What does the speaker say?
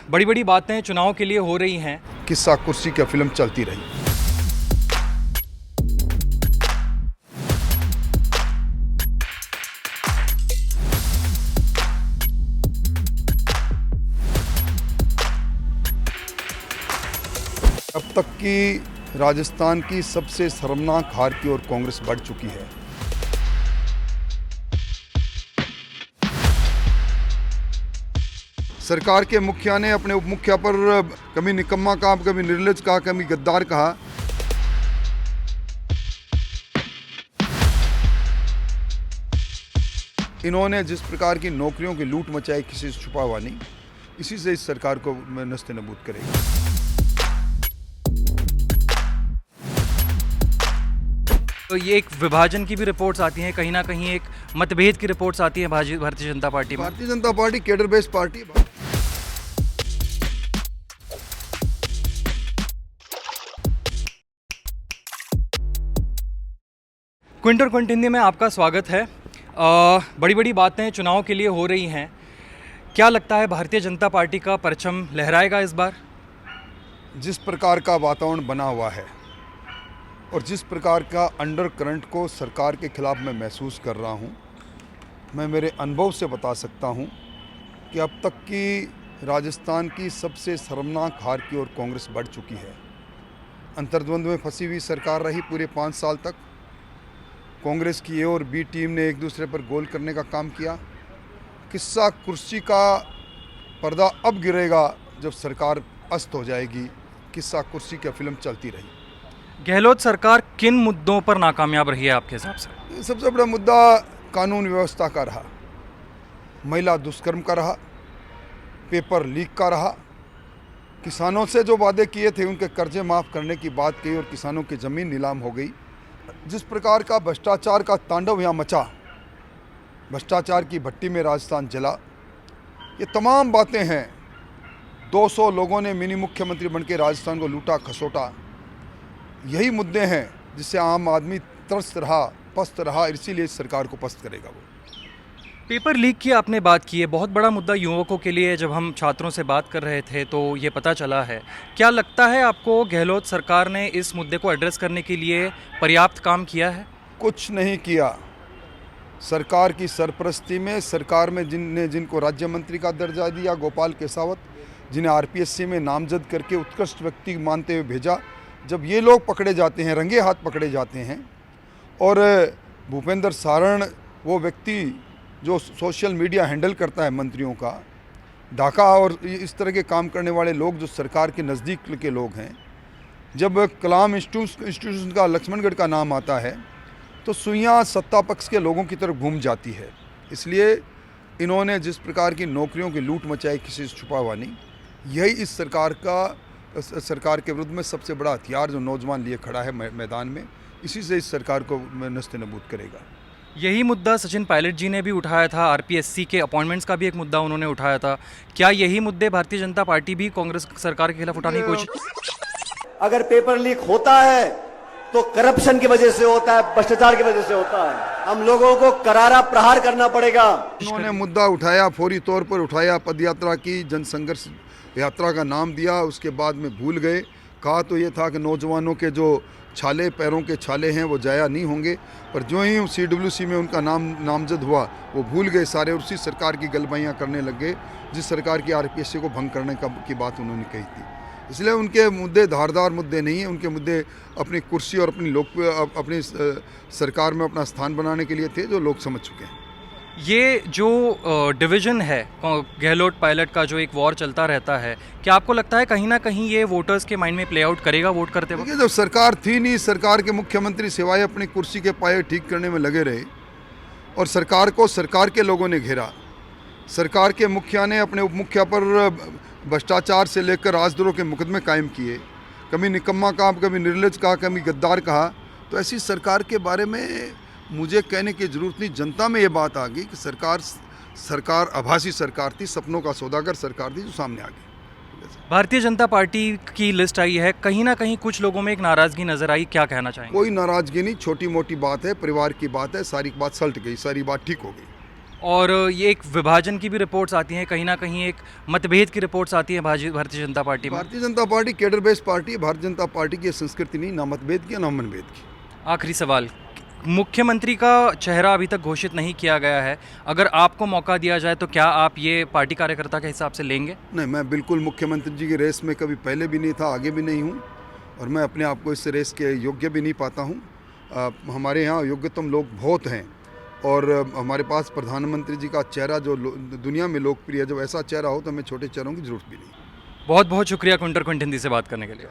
बड़ी बड़ी बातें चुनाव के लिए हो रही हैं। किस्सा कुर्सी की फिल्म चलती रही। अब तक की राजस्थान की सबसे शर्मनाक हार की ओर कांग्रेस बढ़ चुकी है। सरकार के मुखिया ने अपने उप मुखिया पर कभी निकम्मा कहा, कभी निर्लज कहा, कभी गद्दार कहा। इन्होंने जिस प्रकार की नौकरियों की लूट मचाई, किसी से छुपा हुआ नहीं, इसी से इस सरकार को नस्ते नबूद करेगा। तो ये एक विभाजन की भी रिपोर्ट्स आती हैं, कहीं ना कहीं एक मतभेद की रिपोर्ट्स आती हैं भारतीय जनता पार्टी में। Bharatiya Janata Party cadre based party. क्विंटर क्विंट हिंदी में आपका स्वागत है। बड़ी बड़ी बातें चुनाव के लिए हो रही हैं। क्या लगता है भारतीय जनता पार्टी का परचम लहराएगा इस बार? जिस प्रकार का वातावरण बना हुआ है और जिस प्रकार का अंडर करंट को सरकार के खिलाफ मैं महसूस कर रहा हूं, मैं मेरे अनुभव से बता सकता हूं कि अब तक की राजस्थान की सबसे शर्मनाक हार की ओर कांग्रेस बढ़ चुकी है। अंतर्द्वंद में फंसी हुई सरकार रही पूरे 5 साल तक। कांग्रेस की ए और बी टीम ने एक दूसरे पर गोल करने का काम किया। किस्सा कुर्सी का पर्दा अब गिरेगा जब सरकार अस्त हो जाएगी। किस्सा कुर्सी की फिल्म चलती रही। गहलोत सरकार किन मुद्दों पर नाकामयाब रही है आपके हिसाब से? सबसे बड़ा मुद्दा कानून व्यवस्था का रहा, महिला दुष्कर्म का रहा, पेपर लीक का रहा, किसानों से जो वादे किए थे उनके कर्जे माफ़ करने की बात कही और किसानों की ज़मीन नीलाम हो गई। जिस प्रकार का भ्रष्टाचार का तांडव यहाँ मचा, भ्रष्टाचार की भट्टी में राजस्थान जला, ये तमाम बातें हैं। 200 लोगों ने मिनी मुख्यमंत्री बनकर राजस्थान को लूटा खसोटा। यही मुद्दे हैं जिससे आम आदमी त्रस्त रहा, पस्त रहा, इसीलिए इस सरकार को पस्त करेगा वो। पेपर लीक की आपने बात की है, बहुत बड़ा मुद्दा युवकों के लिए। जब हम छात्रों से बात कर रहे थे तो ये पता चला है। क्या लगता है आपको गहलोत सरकार ने इस मुद्दे को एड्रेस करने के लिए पर्याप्त काम किया है? कुछ नहीं किया। सरकार की सरपरस्ती में, सरकार में जिनको राज्य मंत्री का दर्जा दिया, गोपाल केसावत, जिन्हें आरपीएससी में नामजद करके उत्कृष्ट व्यक्ति मानते हुए भेजा, जब ये लोग पकड़े जाते हैं, रंगे हाथ पकड़े जाते हैं, और भूपेंद्र सारण वो व्यक्ति जो सोशल मीडिया हैंडल करता है मंत्रियों का, डाका और इस तरह के काम करने वाले लोग जो सरकार के नज़दीक के लोग हैं, जब कलाम इंस्टीट्यूशन का लक्ष्मणगढ़ का नाम आता है तो सुइयाँ सत्ता पक्ष के लोगों की तरफ घूम जाती है। इसलिए इन्होंने जिस प्रकार की नौकरियों की लूट मचाई, किसी से छुपा हुआ नहीं, यही इस सरकार के विरुद्ध में सबसे बड़ा हथियार जो नौजवान लिए खड़ा है मैदान में, इसी से इस सरकार को नस्ते नबूद करेगा। यही मुद्दा सचिन पायलट जी ने भी उठाया था। आरपीएससी के अपॉइंटमेंट्स का भी एक मुद्दा उन्होंने उठाया था। क्या यही मुद्दे भारतीय जनता पार्टी भी कांग्रेस सरकार के खिलाफ उठाने की कोशिश? अगर पेपर लीक होता है तो करप्शन की वजह से होता है, भ्रष्टाचार की वजह से होता है। हम लोगों को करारा प्रहार करना पड़ेगा। उन्होंने मुद्दा उठाया, फौरी तौर पर उठाया, पदयात्रा की, जनसंघर्ष यात्रा का नाम दिया, उसके बाद में भूल गए। कहा तो ये था कि नौजवानों के जो छाले, पैरों के छाले हैं वो जाया नहीं होंगे, पर जो ही CWC में उनका नामजद हुआ वो भूल गए सारे, और उसी सरकार की गलबाइयाँ करने लग गए जिस सरकार की आरपीएससी को भंग करने की बात उन्होंने कही थी। इसलिए उनके मुद्दे धारदार मुद्दे नहीं हैं। उनके मुद्दे अपनी कुर्सी और अपनी सरकार में अपना स्थान बनाने के लिए थे, जो लोग समझ चुके हैं। ये जो डिवीज़न है गहलोत पायलट का, जो एक वॉर चलता रहता है, क्या आपको लगता है कहीं ना कहीं ये वोटर्स के माइंड में प्ले आउट करेगा वोट करते वक्त? जब सरकार थी नहीं, सरकार के मुख्यमंत्री सिवाय अपनी कुर्सी के पाए ठीक करने में लगे रहे और सरकार को सरकार के लोगों ने घेरा। सरकार के मुखिया ने अपने उप मुखिया पर भ्रष्टाचार से लेकर राजद्रोह के मुकदमे कायम किए। कभी निकम्मा कहा, कभी निर्लज कहा, कभी गद्दार कहा। तो ऐसी सरकार के बारे में मुझे कहने की ज़रूरत नहीं। जनता में ये बात आ गई कि सरकार आभासी सरकार थी, सपनों का सौदागर सरकार थी जो सामने आ गई। भारतीय जनता पार्टी की लिस्ट आई है, कहीं ना कहीं कुछ लोगों में एक नाराज़गी नजर आई। क्या कहना चाहेंगे? कोई नाराज़गी नहीं, छोटी मोटी बात है, परिवार की बात है, सारी बात सल्ट गई, सारी बात ठीक हो गई। और ये एक विभाजन की भी रिपोर्ट्स आती हैं, कहीं ना कहीं एक मतभेद की रिपोर्ट्स आती हैं भारतीय जनता पार्टी में। Bharatiya Janata Party cadre based party है। भारतीय जनता पार्टी की ये संस्कृति नहीं, ना मतभेद की ना मनभेद की। आखिरी सवाल, मुख्यमंत्री का चेहरा अभी तक घोषित नहीं किया गया है, अगर आपको मौका दिया जाए तो क्या आप ये पार्टी कार्यकर्ता के हिसाब से लेंगे? नहीं, मैं बिल्कुल मुख्यमंत्री जी की रेस में कभी पहले भी नहीं था, आगे भी नहीं हूँ, और मैं अपने आप को इस रेस के योग्य भी नहीं पाता हूँ। हमारे यहाँ योग्यतम लोग बहुत हैं, और हमारे पास प्रधानमंत्री जी का चेहरा जो दुनिया में लोकप्रिय है, जब ऐसा चेहरा हो तो हमें छोटे चेहरों की जरूरत भी नहीं। बहुत बहुत शुक्रिया कुंटर क्विंट हिंदी से बात करने के लिए।